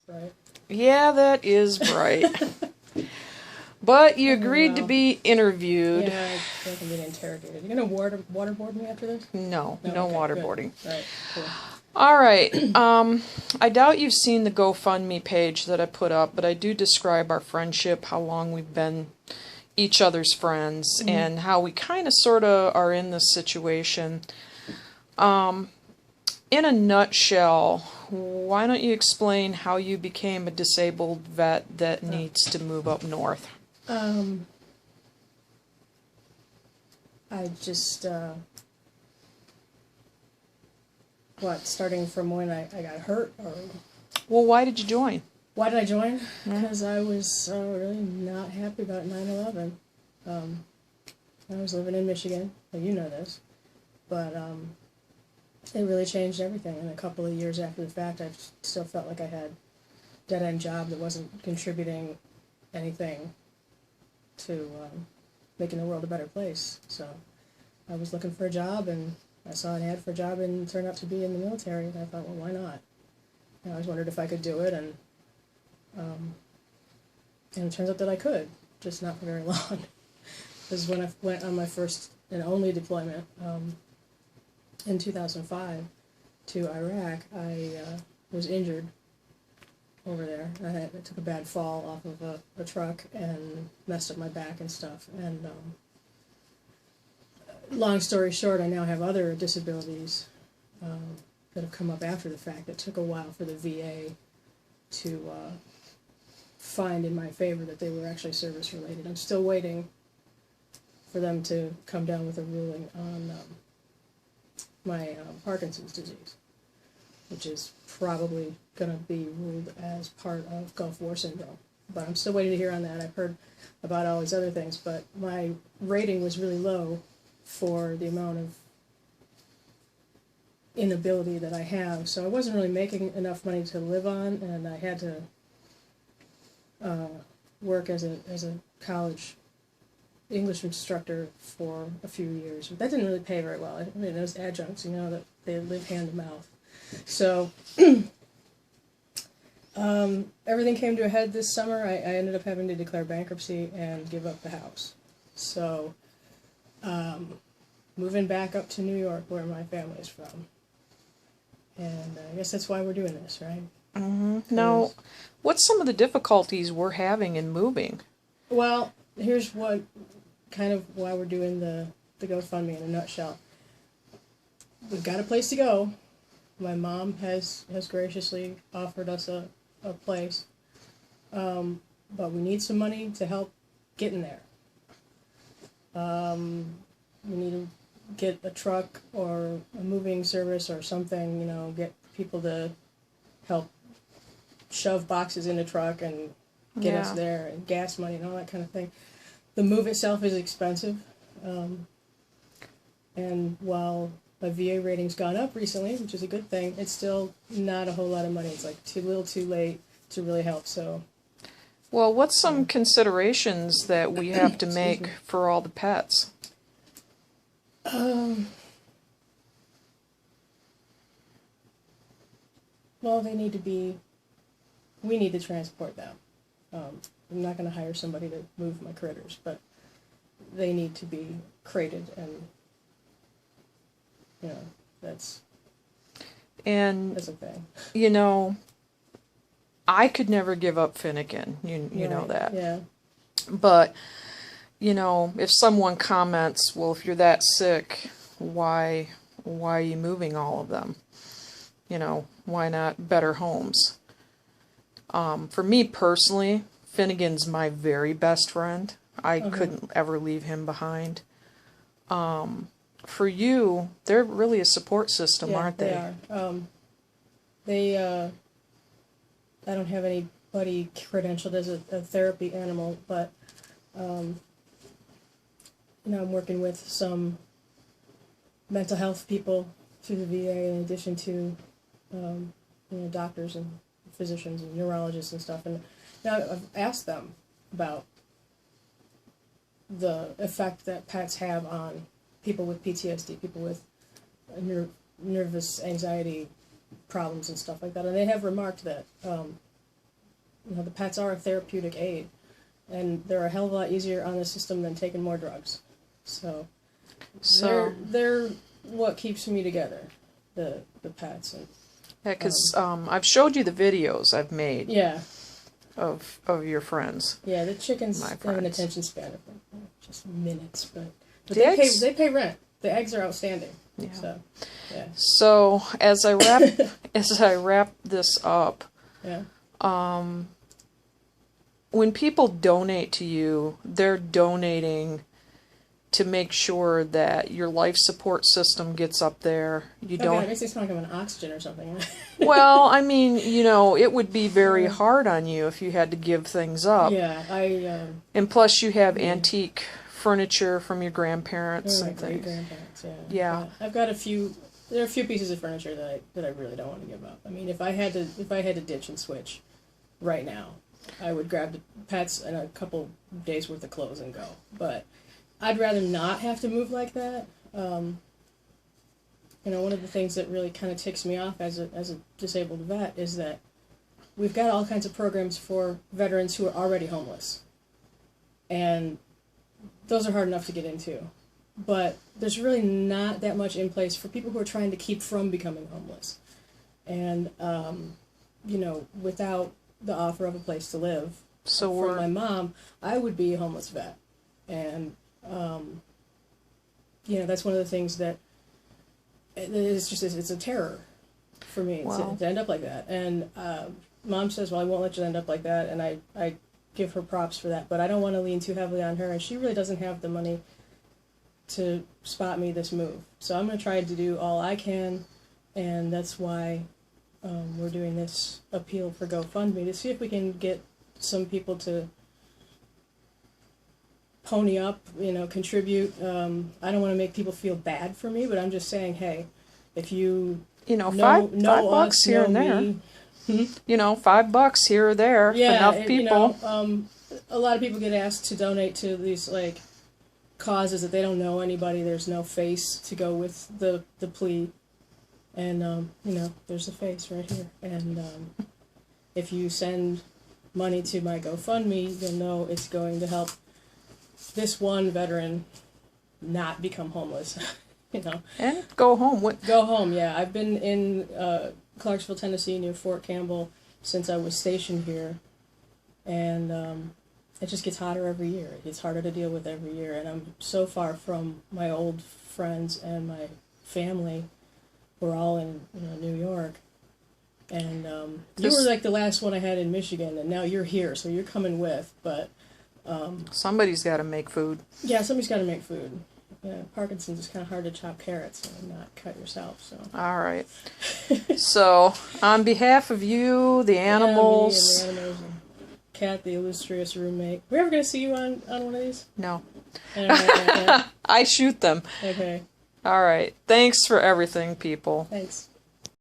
right? Yeah, that is right. But you agreed to Well, be interviewed. yeah, I feel like I'm being interrogated. You gonna waterboard me after this? No, No, no okay, waterboarding. good. All right, cool. All right. I doubt you've seen the GoFundMe page that I put up, but I do describe our friendship, how long we've been each other's friends, and how we kind of sort of are in this situation. In a nutshell, why don't you explain how you became a disabled vet that needs to move up north? I just, starting from when I got hurt, or Well, why did you join? why did I join? Because I was really not happy about 9/11. I was living in Michigan, well, you know this, but it really changed everything. And a couple of years after the fact, I still felt like I had a dead-end job that wasn't contributing anything to making the world a better place. So I was looking for a job, and I saw an ad for a job, and it turned out to be in the military. And I thought, well, why not? And I always wondered if I could do it, and it turns out that I could, just not for very long. Because when I went on my first and only deployment in 2005 to Iraq, I was injured over there. I took a bad fall off of a truck and messed up my back and stuff. And long story short, I now have other disabilities that have come up after the fact. It took a while for the VA to find in my favor that they were actually service-related. I'm still waiting for them to come down with a ruling on my Parkinson's disease, which is probably going to be ruled as part of Gulf War syndrome. But I'm still waiting to hear on that. I've heard about all these other things, but my rating was really low for the amount of inability that I have. So I wasn't really making enough money to live on, and I had to work as a college English instructor for a few years. But that didn't really pay very well. I mean, those adjuncts, you know, that they live hand to mouth. So everything came to a head this summer. I ended up having to declare bankruptcy and give up the house. So moving back up to New York, where my family is from. And I guess that's why we're doing this, right? Mm-hmm. Now, what's some of the difficulties we're having in moving? Well, here's what kind of why we're doing the GoFundMe in a nutshell. We've got a place to go. My mom has graciously offered us a place, but we need some money to help getting there. We need to get a truck or a moving service or something, you know, get people to help shove boxes in a truck and get us there, and gas money and all that kind of thing. The move itself is expensive, and while my VA rating's gone up recently, which is a good thing, it's still not a whole lot of money. It's like too little too late to really help. So, well, what's some considerations that we have to make for all the pets? Well, we need to transport them. I'm not going to hire somebody to move my critters, but they need to be crated, and you know, that's a thing. You know, I could never give up Finnegan. You know that. Yeah. But you know, if someone comments, well, if you're that sick, why are you moving all of them? You know, why not better homes? For me personally, Finnegan's my very best friend. I couldn't ever leave him behind. For you, they're really a support system, aren't they? They are. I don't have anybody credentialed as a therapy animal, but you know, I'm working with some mental health people through the VA, in addition to you know, doctors and physicians and neurologists and stuff. And you know, I've asked them about the effect that pets have on people with PTSD, people with nervous anxiety problems and stuff like that. And they have remarked that the pets are a therapeutic aid, and they're a hell of a lot easier on the system than taking more drugs. So they're what keeps me together, the pets. And yeah, because I've showed you the videos I've made. Yeah. Of your friends. Yeah, the chickens My have friends. an attention span of just minutes, but The they pay rent. The eggs are outstanding. Yeah. So, yeah. So as I wrap this up, Yeah. when people donate to you, they're donating to make sure that your life support system gets up there. You don't. It makes me sound like I'm on oxygen or something. Well, I mean, it would be very hard on you if you had to give things up. Yeah, And plus, you have antique furniture from your grandparents my and great things. grandparents. Yeah. I've got a few. There are a few pieces of furniture that I really don't want to give up. I mean, if I had to ditch and switch right now, I would grab the pets and a couple days worth of clothes and go. But I'd rather not have to move like that. One of the things that really kind of ticks me off as a disabled vet is that we've got all kinds of programs for veterans who are already homeless. And those are hard enough to get into. But there's really not that much in place for people who are trying to keep from becoming homeless. And, without the offer of a place to live for my mom, I would be a homeless vet. And that's one of the things that it's a terror for me to end up like that. And Mom says, well, I won't let you end up like that, and I give her props for that, but I don't want to lean too heavily on her, and she really doesn't have the money to spot me this move. So I'm going to try to do all I can, and that's why we're doing this appeal for GoFundMe, to see if we can get some people to pony up, contribute. I don't want to make people feel bad for me, but I'm just saying, hey, if you $5 here and there. $5 here or there. Yeah, enough people. A lot of people get asked to donate to these causes that they don't know anybody. There's no face to go with the plea, and there's a face right here. And if you send money to my GoFundMe, you'll know it's going to help this one veteran not become homeless. And go home. Go home. Yeah, I've been in Clarksville, Tennessee, near Fort Campbell, since I was stationed here, and it just gets hotter every year. It gets harder to deal with every year, and I'm so far from my old friends and my family. We're all in New York, and you were like the last one I had in Michigan, and now you're here, so you're coming with. But somebody's got to make food. Yeah, somebody's got to make food. Yeah, Parkinson's is kind of hard to chop carrots and not cut yourself. So. All right. So, on behalf of you, the animals... Yeah, me and the animals, and Kat, the illustrious roommate. Are we ever going to see you on one of these? No. Okay. I shoot them. Okay. All right. Thanks for everything, people. Thanks.